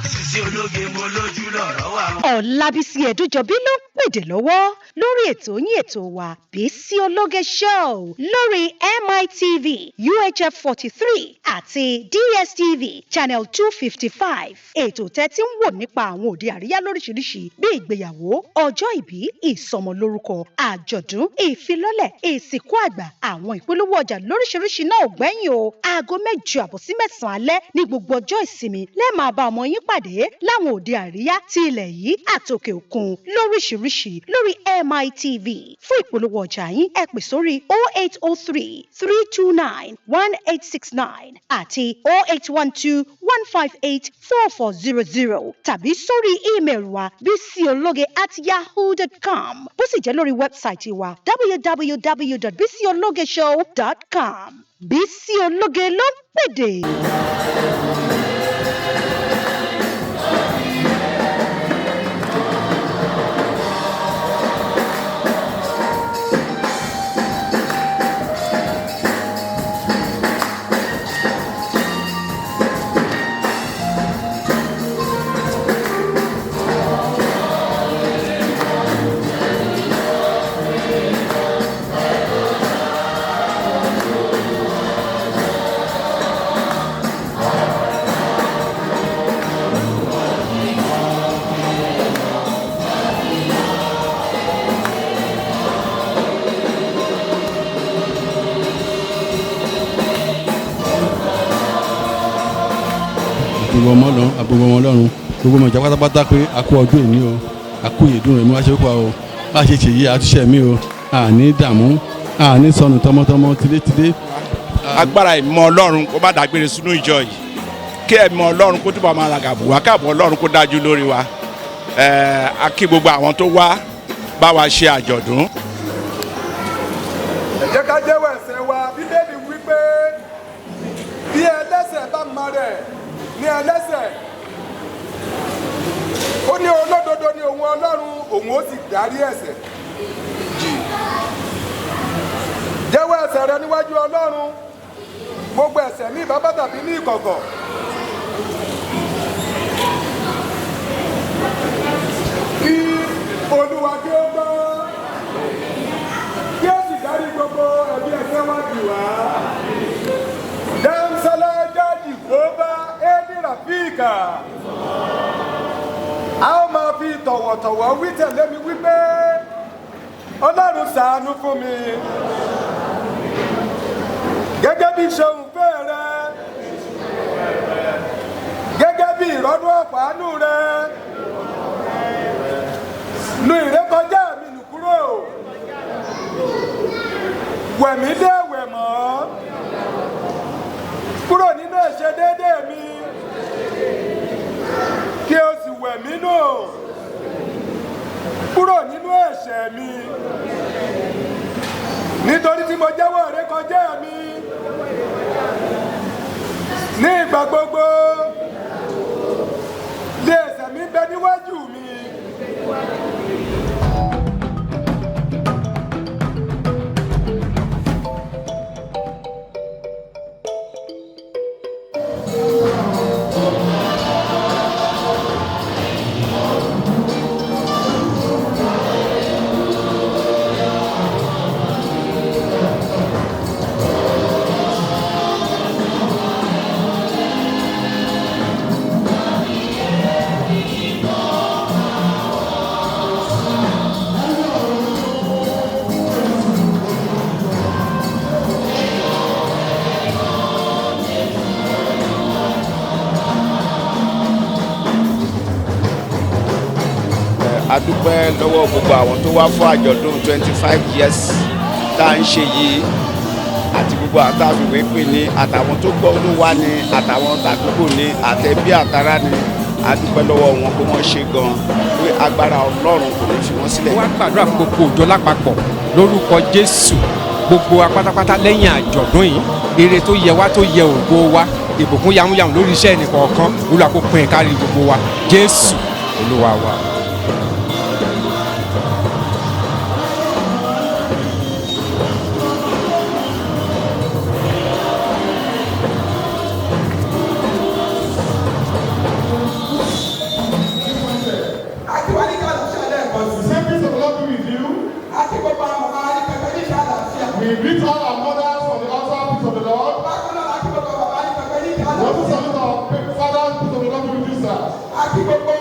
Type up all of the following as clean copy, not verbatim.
Sisi ológe mo lójú lọ̀rọ̀ wà. Ọlábísí Ẹ̀dújọbí ló ń pèdè lọ́wọ́ lórí ètò yín ètò wa Bísí Ológe Show lórí MITV UHF 43 àti DSTV Channel 255. Ètò tẹ́tí ń wò nípa àwọn òde àríyá lóríṣiríṣi bí ìgbéyàwó, ọjọ́ ìbí, ìsọmọlórúkọ, àjọ̀dún, ìfilọ́lẹ̀, ìsìnkú àgbà, àwọn ìpolówó ọjà lóríṣiríṣi náà ò gbẹ́yìn o. Aago 8 àbọ̀ sí 9 alẹ́ ní gbogbo ọjọ́ ìsinmi lẹ́ẹ̀ máa bá ọmọ yín pàdé láwọn òde àríyá ti ilẹ̀ yìí àtòkè òkun lóríṣiríṣi lórí MITV. Fún ìpolówó ọjà yín ẹ pè sórí 0803 329 1869 àti 0812 158 4400 tàbí sórí ímeèlì wa bisiologe@yahoo.com. Bó sì jẹ́ lórí wẹ́bsáìtì wa www.bisiologeshow.com. Bísí Ológe ló ń pèdè. àbúrò wọn lọ́rùn gbogbo ọmọ ìjà pátápátá pé a kú ọdún èmi o a kú ìyèdún rẹ̀ mi wá ṣe púpọ̀ o bá a ṣe ṣèyí àtúnṣe mi o àní dààmú àní sọnù tọmọtọmọ tilétilé. agbára ìmọ̀ Ọlọ́run kó má dágbére sínú ìjọ yìí kí ẹ̀mọ̀ Ọlọ́run kó túbọ̀ máa ràgàbù wá káàbọ̀ Ọlọ́run kó dájú lórí wa a kí gbogbo àwọn tó wá bá wa ṣe àjọ̀dún. ẹ jẹ́ ká jẹ́wọ́ ẹ̀ṣẹ̀ wa Bíbélì wípé bí ẹlẹ́ṣẹ̀ bá mọ rẹ̀ ní ẹlẹ́ṣẹ̀ ó ní olódodo ní òun Ọlọ́run òun ó sì dárí ẹ̀ṣẹ̀ jì. jẹ́wọ́ ẹ̀ṣẹ̀ rẹ níwájú Ọlọ́run gbogbo ẹ̀ṣẹ̀ ní ìbábá tàbí ní ìkọ̀kọ̀. kí Olúwa kí ó gbọ́ kí ó sì dárí gbogbo ẹ̀bi ẹ̀ṣẹ̀ wa jì wá. dáńsálá jáde kó bá éèdì ràfíìkà. a ó máa fi tọ̀wọ̀tọ̀wọ̀ wí tẹ̀lé mi wípé Ọlọ́run ṣàánú fún mi gẹ́gẹ́ bí ṣeun fẹ́ rẹ gẹ́gẹ́ bí ìrọ́nú ọ̀pánú rẹ nu ìrékọjá mi nù kúrò wẹ̀mí dé wẹ̀mọ́ kúrò nínú ẹ̀ṣẹ̀ déédéé mi kí o sì wẹ̀mí nù kúrò nínú ẹ̀ṣẹ̀ mi nítorí tí mo jẹ́wọ́ ìrékọjá mi ní ìgbà gbogbo lé ẹ̀ṣẹ̀ mi bẹ níwájú mi. a dúpẹ́ lọ́wọ́ gbogbo àwọn tó wá fún àjọ̀dún 25 years tá à ń ṣe yìí àti gbogbo àtàwìwé pè ní àtàwọn tó gbọ́ ló wá ní àtàwọn tàdúgbò ní àtẹ̀bí àtará ní a dúpẹ́ lọ́wọ́ wọn pé wọ́n ṣe gan-an pé agbára Ọlọ́run kò ní fi wọ́n sílẹ̀. wọ́n á gbàdúrà fún gbogbo òjò lápapọ̀ lórúkọ Jésù gbogbo apátápátá lẹ́yìn àjọ̀dún yìí ire tó yẹ wá tó yẹ ògo wa ìbùkún yamuyamu lórí iṣẹ́ ẹnìkọ̀ọ̀kan Olúwa kó pín in kárí gbogbo wa Jésù Olúwa wa. àti gbogbo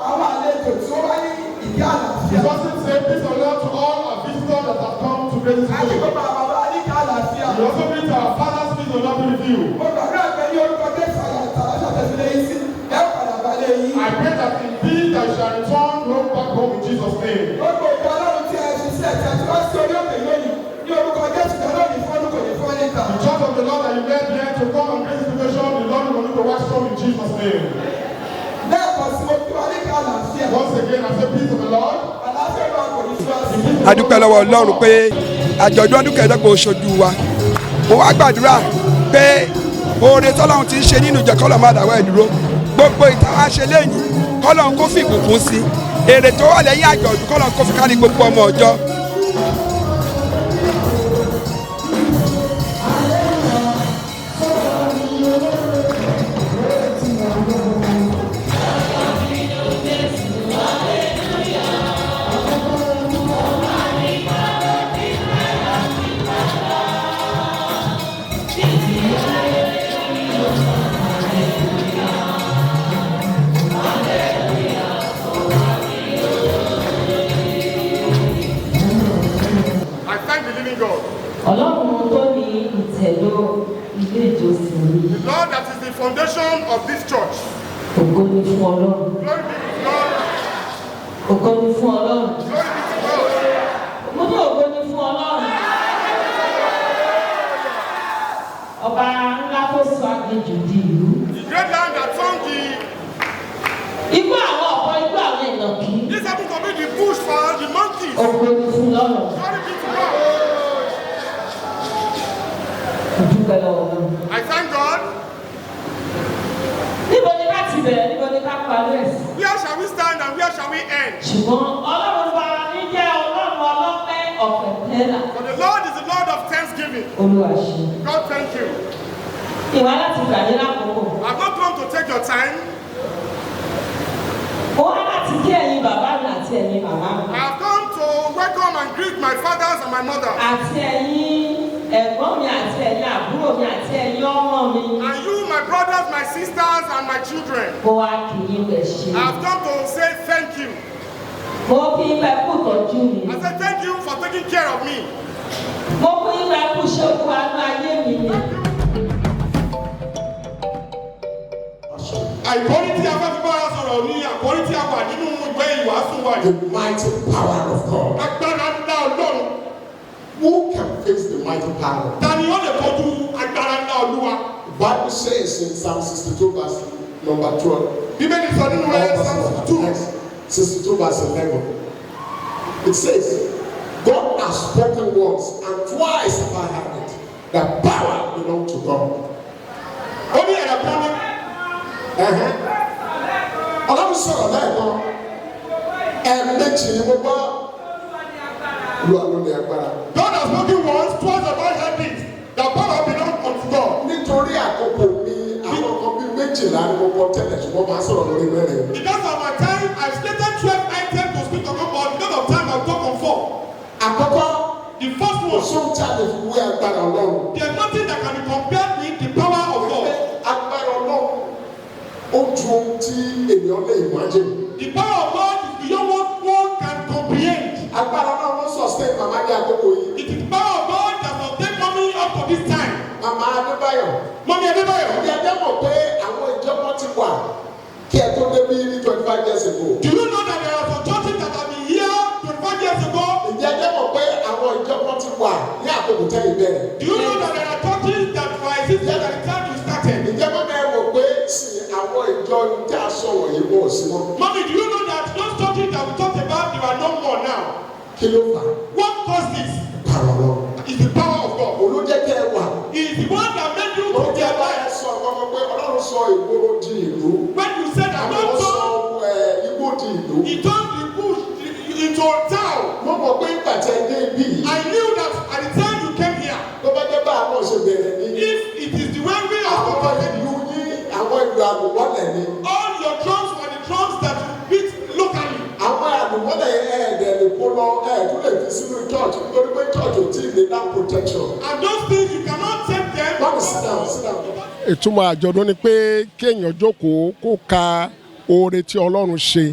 àwọn àlejò tí ó wá ní ìdí àlàáfíà. The person say peace of Lord to all our visitors that have come to grace àti today. gbogbo àwọn bàbá ní ìdí àlàáfíà. We also greet our fathers, peace of Lord be with you. mo gbàgbé àgbẹ̀ ní orúkọ Jésù àyàtàlásà tẹ̀sílẹ̀ yìí sí ẹ̀ padà balẹ̀ yìí. I pray that indeed I shall return home back home in Jesus' name. gbogbo ìjọ ọlọ́run tí ẹ ṣe sí ẹ̀tì àti wá sí orí òkè lónìí ní orúkọ Jésù kan lónìí fún ọdún kò ní fún ẹni kan. The church of the Lord that you led here to come and grace situation, the Lord will need to wax strong in Jesus' name. lẹ́ẹ̀kan sí mo kí wa ní ká àlàáfíà. Once again, I say peace of the Lord. àlàáfíà ló wà kò ní sí wá sí. A dúpẹ́ lọ́wọ́ Ọlọ́run pé àjọ̀dún ọdún kẹẹ̀ẹ́dọ́gbọ̀n oṣooju wa mo wá gbàdúrà pé oore tọ́lọ́run ti ń ṣe nínú ìjọ kọ́lọ́ má dáwọ́ ẹ̀ dúró gbogbo ìta wa ṣe lẹ́yìn kọ́lọ́run kó fi ìbùkún sí èrè tó wà lẹ́yìn àjọ̀dún kọ́lọ́run kó fi kárí gbogbo ọmọ ọjọ́. I thank the living God. Ọlọ́run tó ní ìtẹ̀dó ilé ìjọsìn yìí. The Lord that is the foundation of this church. Ògo ni fún Ọlọ́run. Glory be to God. Ògo ni fún Ọlọ́run. Glory be to God. Mo ní ògo ni fún Ọlọ́run. Ọba ńlá tó sọ aginjù di ìlú. The great land that found the. Igbó àwọn ọ̀pọ̀ igbó àwọn ìnàkí. This happened to be the bush for the monkeys. Ògo ni fún Ọlọ́run. Glory be to God. Mo dúpẹ́ lọ́wọ́ Ọlọ́run. I thank God. Níbo ni ká ti bẹ̀rẹ̀ níbo ni ká parí ẹ̀ sí? Where shall we stand and where shall we end? Ṣùgbọ́n Ọlọ́run bá ní jẹ́ Ọlọ́run ọlọ́pẹ́ ọ̀pẹ̀ tẹ́lá. For the Lord is the Lord of thanksgiving. Olúwa ṣe. God thank you. Ìwà láti gbàdé lákòókò. I've not come to take your time. Mo wá láti kí ẹ̀yin bàbá mi àti ẹ̀yin màmá mi. I have come to welcome and greet my fathers and my mother. Àti ẹ̀yin ẹ̀gbọ́n mi àti ẹ̀yin àbúrò mi àti ẹ̀yin ọmọ mi. And you, my brothers, my sisters, and my children. Mo wá kí yín lè ṣe. I have come to say thank you. Mo kí yín bá kú tọ́jú mi. I say thank you for taking care of me. Mo kí yín bá kú ṣokú àánú ayé mi ni. Àìkọ́rí tí a fẹ́ fi bára sọ̀rọ̀ ní àkọ́rí tí a wà nínú ìwé ìwàásù wa The yìí. mighty power of God. Agbára ńlá Ọlọ́run. Who can face the mighty power? Ta ni ó lè kojú agbára ńlá Olúwa? The Bible says in Psalm 62 verse number 12. Bíbélì sọ nínú ẹ̀ Psalm 62. 62 verse 11. It says, God has spoken once and twice have I heard it. That power belongs to God. Ó ní ẹ̀rọ kan ní. Ọlọ́run sọ̀rọ̀ lẹ́ẹ̀kan ẹ̀ẹ̀mejì ni mo gbọ́ lu àwọn ní agbára. God has spoken once, twice have I heard it. The power belongs unto God. Nítorí àkókò mi àwọn kan bíi méjìlá ni mo kọ tẹ́lẹ̀ ṣùgbọ́n máa sọ̀rọ̀ lórí mẹ́rin. Because of my time, I've stated 12 items to speak about, but because of time, I'll talk on 4. Àkọ́kọ́ The first one, sóhun tí a lè fi wé agbára Ọlọ́run. there's nothing that can be compared with the power of God. Agbára Ọlọ́run ó ju ohun tí ènìyàn lè imagine. The power of God is beyond what one can comprehend. Agbára Ọlọ́run ló sustain màmá ní àkókò yìí. It is the power of God that sustained mommy up to this time. Màmá Adébáyọ̀. Mommy Adébáyọ̀, Ìyá ẹgbẹ́ mọ̀ pé àwọn ìjọba ti wà kí ẹ tó débí ní 25 years ago. do you know that there are some churches that have been here 25 years ago? Ìyá ẹgbẹ́ mọ̀ pé àwọn ìjọba ti wà ní àkókò tẹ́lẹ̀ bẹ̀rẹ̀. Do you know that there are churches that were existing at the time you started? Ìjọba bẹ́ẹ̀ mọ̀ pé sì àwọn ìjọ tí a sọ wọ̀nyí wọ̀ sí wọn. Mommy, do you know that those churches that we talked about, they are no more now? Kí ló fà á? What caused this? Power Ọlọ́run. Is the power of God. Olójẹ́ kẹ́ ẹ wà. It is the one that made you to Olójẹ́ be bá alive. ẹ sọ ọmọ pé Ọlọ́run sọ ìgboro di ìlú. When you said that Àwọn God sọ told, igbó di ìlú. He turned the bush into a town. Mo mọ̀ pé ìgbà tí ẹ dé ibí yìí. I knew that at the time you came here, Tó bá jẹ́ bá àwọn ṣe bẹ̀rẹ̀ ní. if it is the way we are Àwọn operating, ìlú yín àwọn ìlú àlùmọ́lẹ̀ ni. all your drums were the drums that you beat locally. Àwọn àlùmọ́lẹ̀ ẹ̀ẹ́dẹ̀ lè kó lọ ẹ̀ẹ́dún lè fi sínú church nítorí pé church ò tí ì lè dá protection. And those things you cannot take them. Báwo sit down sit down. Ìtumọ̀ àjọ̀dún ni pé kéèyàn jókòó kó ka oore tí Ọlọ́run ṣe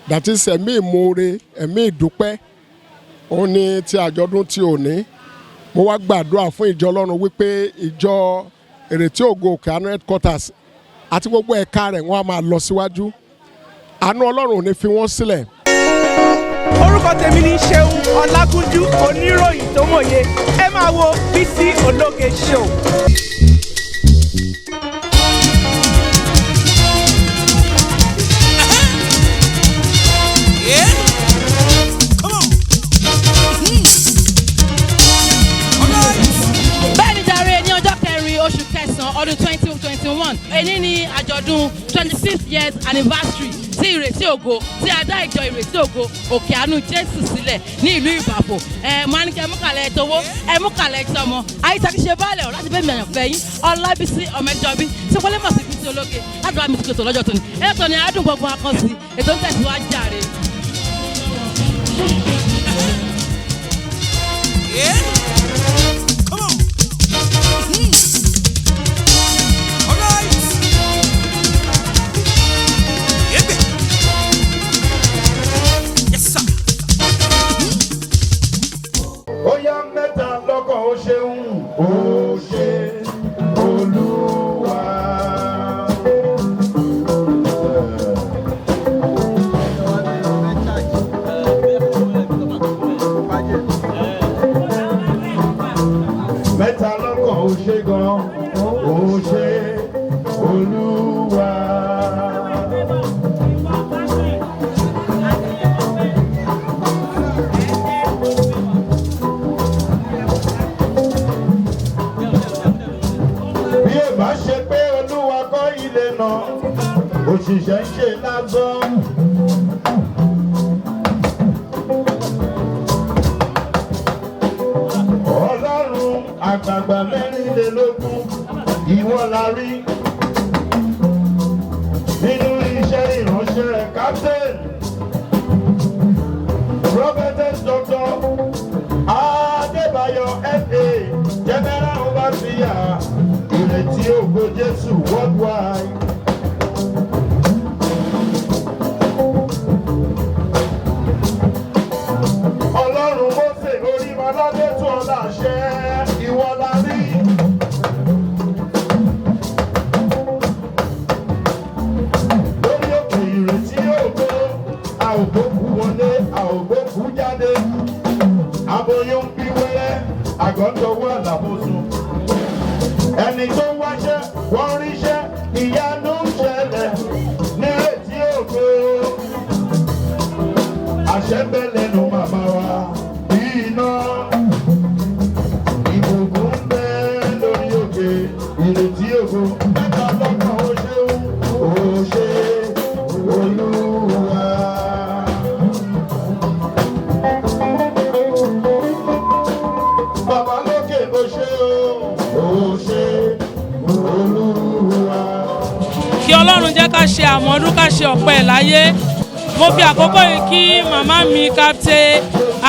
dàtí ẹ̀mí ìmoore ẹ̀mí ìdúpẹ́ ó ní ti àjọ̀dún tí ò ní mo wá gbàdúrà fún ìjọ Ọlọ́run wípé ìjọ Ìrètí Ògo Òkè Àánú headquarters àti gbogbo ẹ̀ka rẹ̀ wọ́n á máa lọ síwájú àánú Ọlọ́run ò ní fi wọ́n sílẹ̀. Orúkọ tèmi ni Ṣeun Ọlágúnjú oníròyìn tó mòye ẹ máa wo Bísí Ológe show. Bẹ́ẹ̀ni jàre ní ọjọ́ kẹrin oṣù kẹsàn-án ọdún 2021 èyí ni àjọ̀dún 25th years anniversary tí Ìrètí Ògo tí a dá ìjọ Ìrètí Ògo Òkè Àánú Jésù sílẹ̀ ní ìlú Ìbàfò máa ní kí ẹ mú kàlẹ̀ tówó ẹ mú kàlẹ̀ tọmọ àyíṣàkí ṣe báàlẹ̀ ọ̀ láti bẹ́ẹ̀ mi àyànfẹ́ yín Ọlábísí Ọmọjọ́bí tí wọ́n lè mọ̀ sí Bísí Ológe láti bá mi ti kòtò lọ́jọ́ tóní ètò ni adùn gbogbo akọ́sí ètò ń tẹ̀síwájú jàre. Oya mẹ́ta lọ́kàn ó ṣeun ó ṣe Olúwa. Mẹ́ta lọ́kàn ó ṣe gan ó ṣe Olúwa. Òṣìṣẹ́ ń ṣe lásán. Ọlọ́run àgbààgbà mẹ́rìnlélógún ìwọ la rí nínú iṣẹ́ ìránṣẹ́ captain prophetess Dr. Adébáyọ̀ F.A. general overseer Ìrètí Ògo Jésù worldwide. Ọlọ́run Mósè Orímọládé tó ọláṣẹ ìwọ la rí. Lórí òkè Ìrètí Ògo a ò gbókù wọlé a ò gbókù jáde. Aboyún bí wẹ́rẹ́ àgọ́ntọ̀wọ́ àlàbòsùn. Ẹni tó ń wáṣẹ́ wọ́n ríṣẹ́ ìyanu ń ṣẹlẹ̀ ní Ìrètí Ògo. Àṣẹ bẹ́ lẹ́nu màmá wa bí iná. Ìbùkún ń bẹ lórí òkè Ìrètí Ògo. Mẹ́ta lọ́kàn ó ṣeun ó ṣe Olúwa. Bàbá lókè ó ṣe ó ṣe Olúwa. Kí Ọlọ́run jẹ́ ká ṣe àmọ́dún ká ṣe ọ̀pẹ láyé. Mo fi àkókò yìí kí màmá mi Captain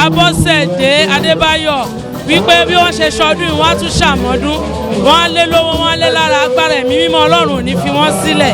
Abọ́sẹ̀dé Adébáyọ̀ wípé bí wọ́n ṣe ṣọdún yìí wọ́n á tún ṣàmọ́dún wọ́n á lé lówó wọ́n á lé lára agbára ẹ̀mí mímọ́ Ọlọ́run ò ní fi wọ́n sílẹ̀.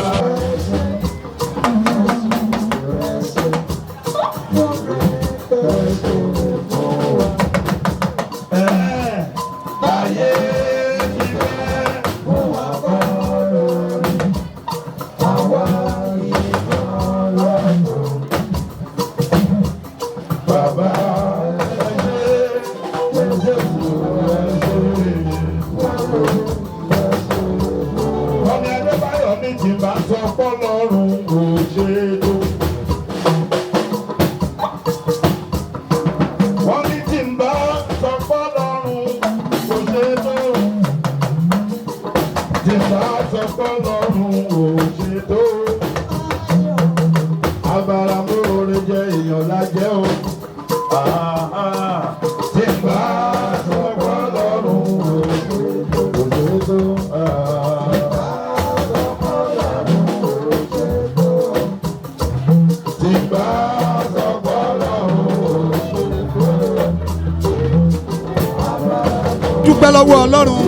dúpẹ́ lọ́wọ́ Ọlọ́run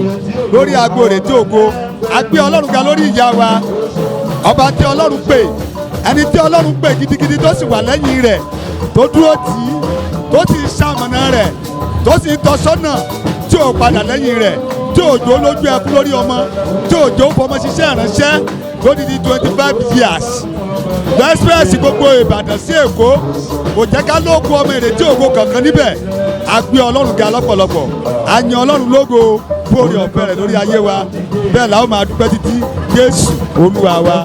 lórí agbo Ìrètí Ògo a gbé Ọlọ́run ga lórí ìyá wa ọba tí Ọlọ́run pè ẹni tí ọlọ́run pè gidigidi tó sì wà lẹ́yìn rẹ̀ tó dúró tì í tó sì ṣamọ̀nà rẹ̀ tó sì tọ́ sọ́nà tí ò padà lẹ́yìn rẹ̀ tí òjò lójú ẹkún lórí ọmọ tí òjò fọmọ ṣiṣẹ́ ìránṣẹ́ lódìdí 25 years express gbogbo Ìbàdàn sí Èkó kò jẹ́ ká lóko ọmọ ìrètí ògo kankan níbẹ̀ a gbé Ọlọ́run ga lọ́pọ̀lọpọ̀ a yan Ọlọ́run lógo fún oore ọ̀fẹ́ rẹ̀ lórí ayé wa bẹ́ẹ̀ la ó máa dúpẹ́ títí Jésù Olúwa wa.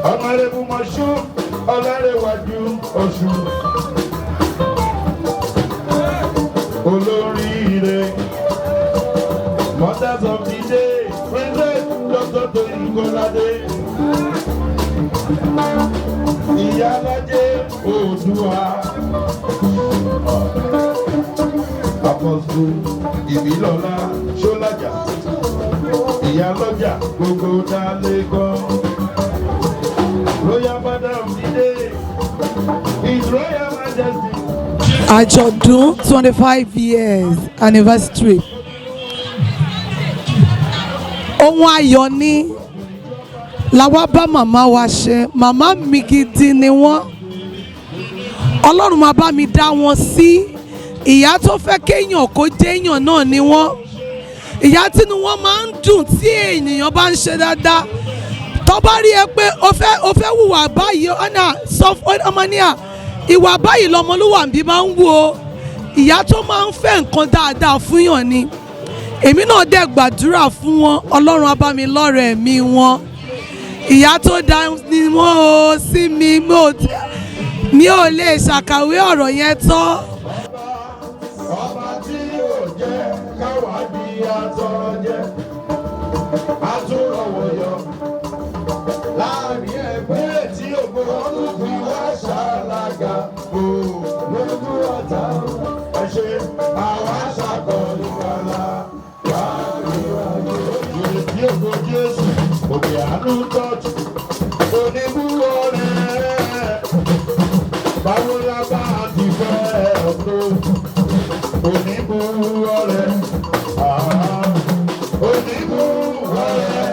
Honorable Moshood Ọlárẹ̀wájú Ọ̀ṣun olóríire mothers of the day Princess Dr. Toyin Kọ́ládé Ìyálájé Oòduà Apostle Ìbílọ́lá Ṣọ́lájà Ìyálọ́jà gbogbo dálé gan. Royal Father of the day, His Royal Majesty. Àjọ̀dún 25 years anniversary. Ohun ayọ̀ ni làwa bá màmá wa ṣe. Màmá mi gidi ni wọ́n. Ọlọ́run máa bá mi dá wọn sí. Ìyá tó fẹ́ kéèyàn kó jéèyàn náà ni wọ́n. Ìyá tínú wọn máa ń dùn tí ènìyàn bá ń ṣe dáadáa. Tó bá rí ẹ pé o fẹ́ hùwà báyìí ọmọ ní à ìwà báyìí lọmọlúwàbí máa ń wo ìyá tó máa ń fẹ́ nǹkan dáadáa fún yàn ni èmi náà dẹ̀ gbàdúrà fún wọn Ọlọ́run á bá mi lọ́rẹ̀ ẹ̀mí wọn ìyá tó dá ni wọ́n o sí mi ò lè ṣàkàwé ọ̀rọ̀ yẹn tán. Ọba tí yóò jẹ́ káwá di atọ́rọ̀ jẹ́ àtúrọ̀wọ̀ yọ láàrin ẹgbẹ́ tí ògbó ọdún fi wá ṣàlágà o lójú ọ̀tá ẹ ṣe àwa ṣàkọlù wàlá láàrin ayé ìrètí ògbó Jésù òkè àánú tọ́jú oníbúwọ́ rẹ̀ báwo la bá ti fẹ́ ọ̀tọ̀ oníbúwọ́ rẹ̀ oníbúwọ́ rẹ̀.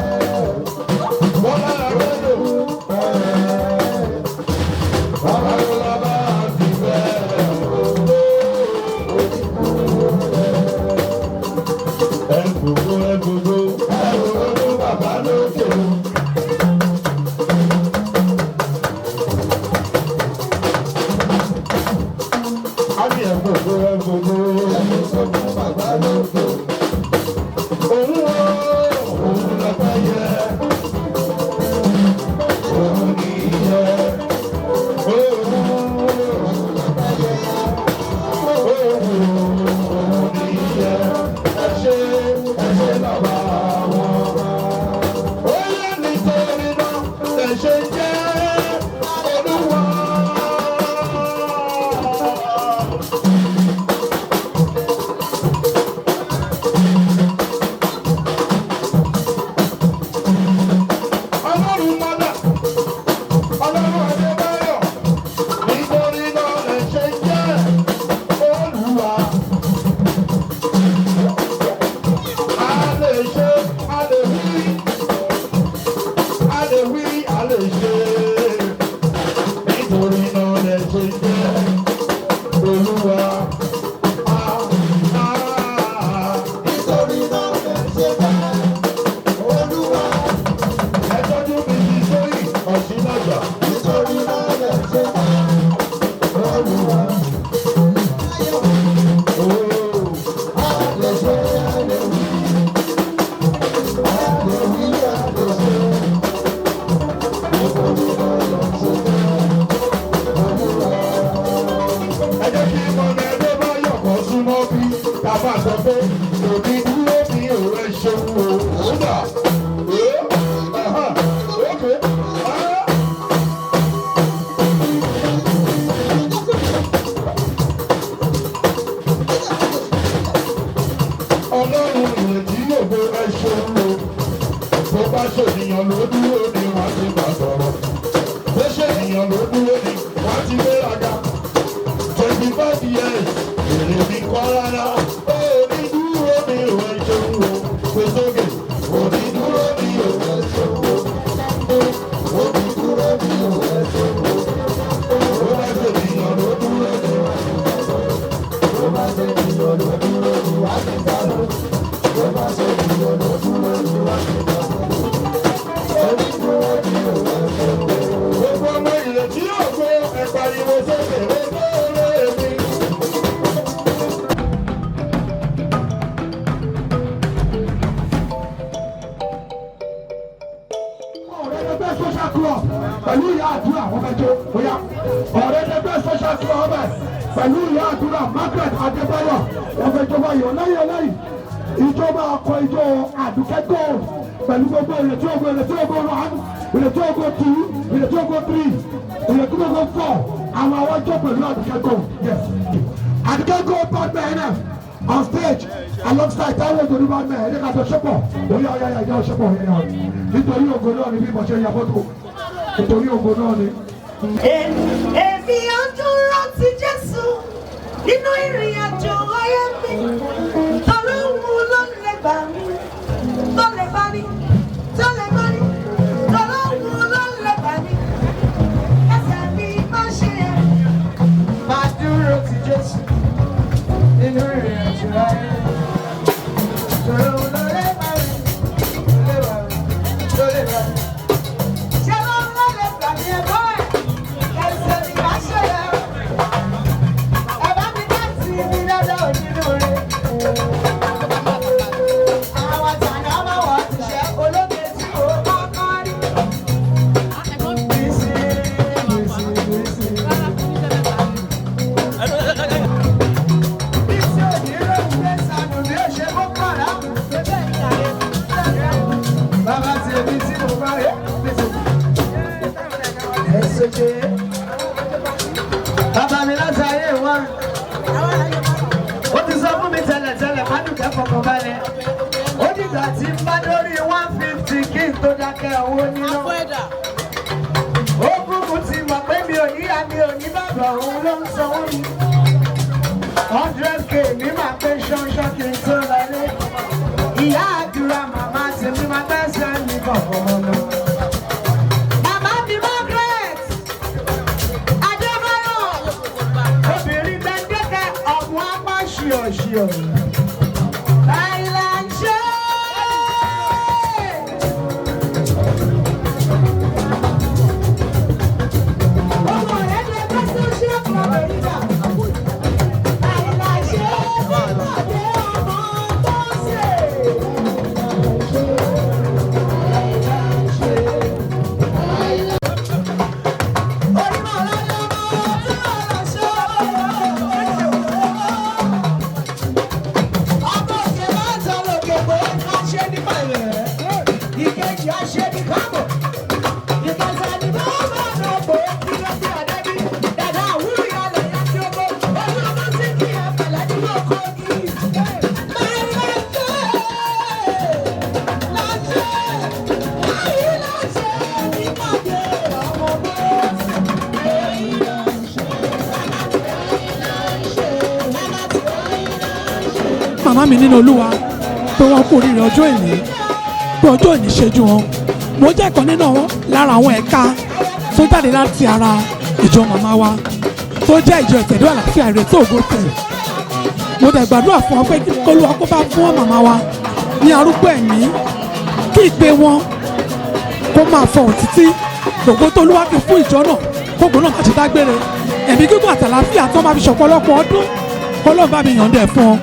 Onídúró mi ò ẹ ṣeun o, pèsè òkè, onídúró mi ò social club pẹ̀lú ìyá àdúrà wọ́n fẹ́ jó bóyá ọ̀rẹ́dẹ́gbẹ́ social club ọbẹ̀ pẹ̀lú ìyá àdúrà Margaret Adébáyọ̀ wọ́n fẹ́ jó báyìí ọ̀lẹ́yìn ìjọba ọkọ̀ ìjọ Àdùkẹ́ gold pẹ̀lú gbogbo ìrètí ògo 1 ìrètí ògo 2 ìrètí ògo 3 ìrètí ògo 4 àwọn àwọn ìjọ pẹ̀lú Àdùkẹ́ gold yes Àdùkẹ́ gold bad man on stage alongside Táíwò Yorùbá mẹ́ ẹ̀ẹ́dẹ́ ká jọ ṣẹ́pọ̀ oyè ọ̀yà ìyá ọ̀ṣẹ́pọ̀ yẹn nítorí ògo náà ni bí mo ṣe yà fọ́tò nítorí ògo náà ni. Èmi á dúró ti Jésù nínú ìrìn àjò ayé mi tọrọ òun ló lè gbà mí tó lè bá mi tó lè bá mi tọrọ òun ló lè gbà mí ẹsẹ̀ mi má ṣe é. Má dúró ti Jésù nínú ìrìn àjò ayé mi tọrọ òun ló lè gbà mí tó lè bá mi. Ṣé ló lè gbà mí ẹ̀kọ́ ẹ̀ ẹsẹ̀ mi má ṣe é. Bàbá mi láti ayé wa, ó ti sọ fún mi tẹ́lẹ̀tẹ́lẹ̀ Mádùkẹ́ fọkàn balẹ̀. Ó dìgbà tí ń bá lórí 150 kí n tó dákẹ́ owó níná. Ó kúkú ti mọ̀ pé mi ò níyà mi ò ní bàbá òun ló ń sanwó mi. 100k mi máa pé ṣánṣán kí n tó lọlé. Ìyá àdúrà màmá tèmi máa gbẹ́sẹ̀ mi kọ̀ọ̀kan mọ́ lọ. Sure. Island show. màmá mi nínú Olúwa pé wọ́n kú oríire ọjọ́ ìní pé ọjọ́ ìní ṣẹ́jú wọn mo jẹ́ ìkan nínú lára àwọn ẹ̀ka tó jáde láti ara ìjọ màmá wa tó jẹ́ ìjọ ìtẹ̀dó àlàáfíà ìrètí ògo tẹ̀ mo dẹ̀ gbàdúrà fún ọ pé kí Olúwa kó bá fún màmá wa ní arúgbó ẹ̀mí kí ìpè wọn kó máa fọhùn títí gbogbo tó Olúwa fi fún ìjọ náà gbogbo náà má ṣe dágbére ẹ̀mí gígùn àtàlàáfíà tó máa fi ṣọ̀pọ̀lọpọ̀ ọdún kó lọ́ọ́ bá mi yànjẹ́ fún ọ.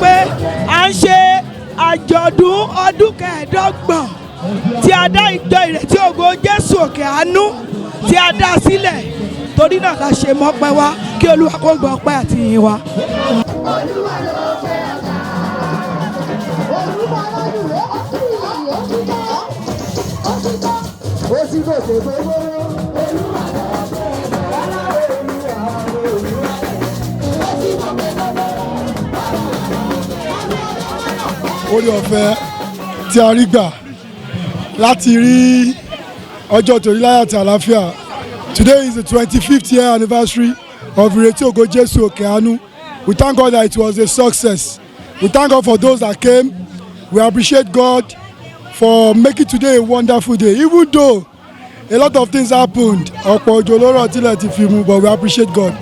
pé à ń ṣe àjọ̀dún ọdún kẹẹ̀ẹ́dọ́gbọ̀n tí a dá ìjọ ìrètí ògo Jésù òkè àánú tí a dá sílẹ̀ torí náà la ṣe mọ́pẹ́ wá kí Olúwa kó gbọ́ ọpẹ́ àti ìyìn wa. orí ọ̀fẹ́ tí a rí gbà láti rí ọjọ́ tòní láyọ̀ àti àlàáfíà. Today is the 25th year anniversary of Ìrètí Ògo Jésù Òkè Àánú. We thank God that it was a success. We thank God for those that came. We appreciate God for making today a wonderful day. Even though a lot of things happened, ọ̀pọ̀ òjò ló rọ̀ tílẹ̀ ti fi mu, but we appreciate God.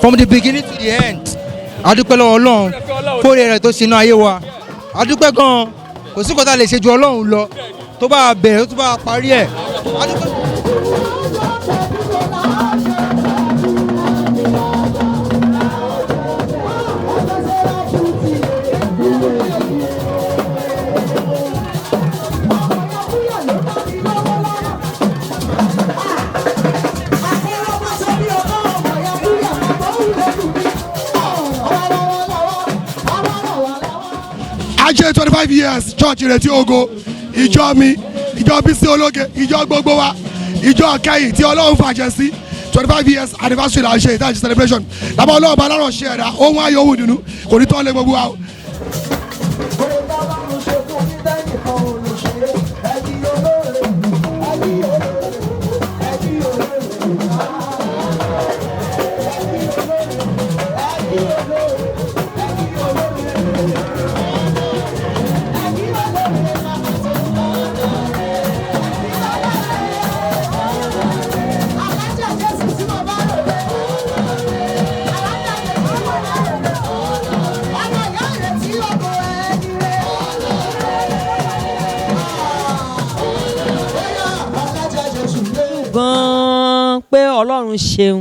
From the beginning to the end, adúpẹ́ lọ́wọ́ Ọlọ́run fóore rẹ̀ tó ṣe inú ayé wa. Adúpẹ́ gan-an, kò sí kọ́tà lè ṣe ju Ọlọ́run lọ tó bá bẹ̀rẹ̀ tó bá parí ẹ̀. Ajé 25 years church Ìrètí Ògo, ìjọ mi, ìjọ Bísí Ológe, ìjọ gbogbo wa, ìjọ kẹ́yìn tí Ọlọ́run fàṣẹ sí 25 years anniversary la ṣe ìdájí celebration. Lábọ́ Ọlọ́run bá lọ́rọ̀ ṣe ẹ̀dá, ohun ayọ̀ ohun ìdùnnú, kò ní tán lé gbogbo wa. gan-an pé Ọlọ́run ṣeun,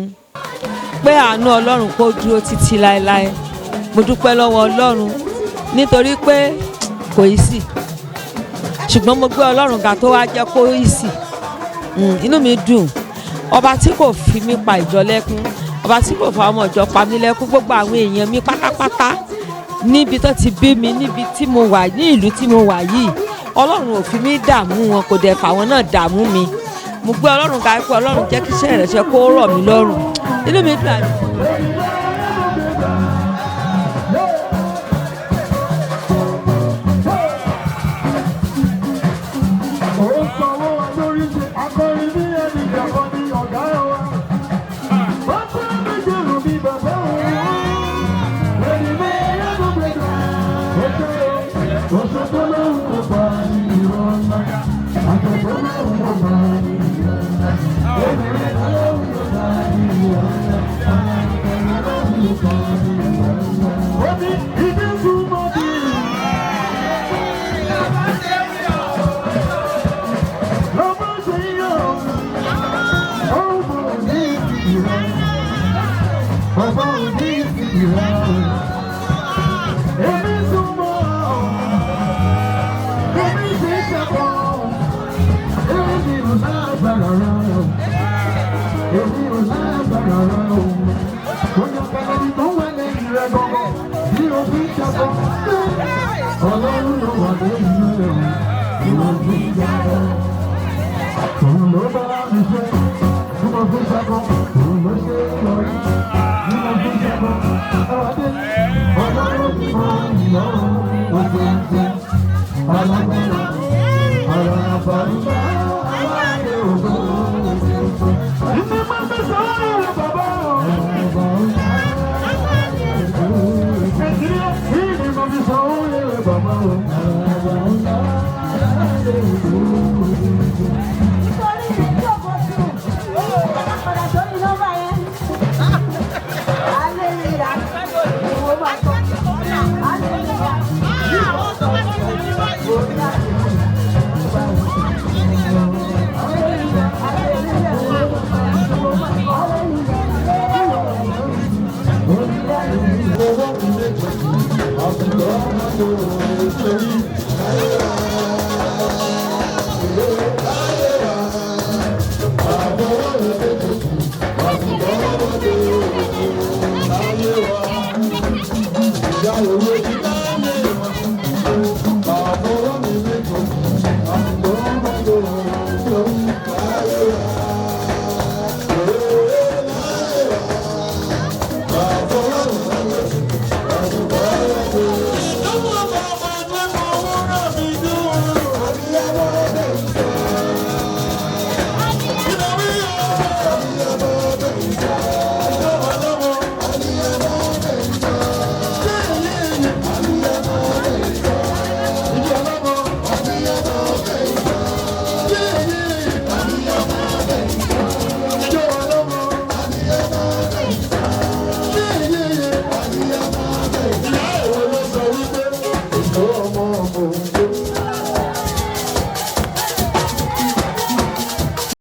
pé àánú Ọlọ́run kó dúró títí láéláé. Mo dúpẹ́ lọ́wọ́ Ọlọ́run nítorí pé kò í sì, ṣùgbọ́n mo gbé Ọlọ́run ga tó wá jẹ́ kó í sì. Inú mi dùn, ọba tí kò fi mí pa ìjọ lẹ́kún, ọba tí kò fa ọmọ ìjọ pa mí lẹ́kún, gbogbo àwọn èèyàn mi pátápátá níbi tó ti bí mi, níbi tí mo wà, ní ìlú tí mo wà yìí, Ọlọ́run ò fi mí dààmú wọn, kò dẹ̀ fà wọn náà dààmú mi. mo gbé ọlọ́run ga pé ọlọ́run jẹ́ kí iṣẹ́ rẹ̀ ṣe kó rọ̀ mí lọ́rùn inú mi dùn àná. Ọlọ́run ló wà lóyún rẹ̀ o, ìwọ̀n tó ń jà ọ́, òun ló bá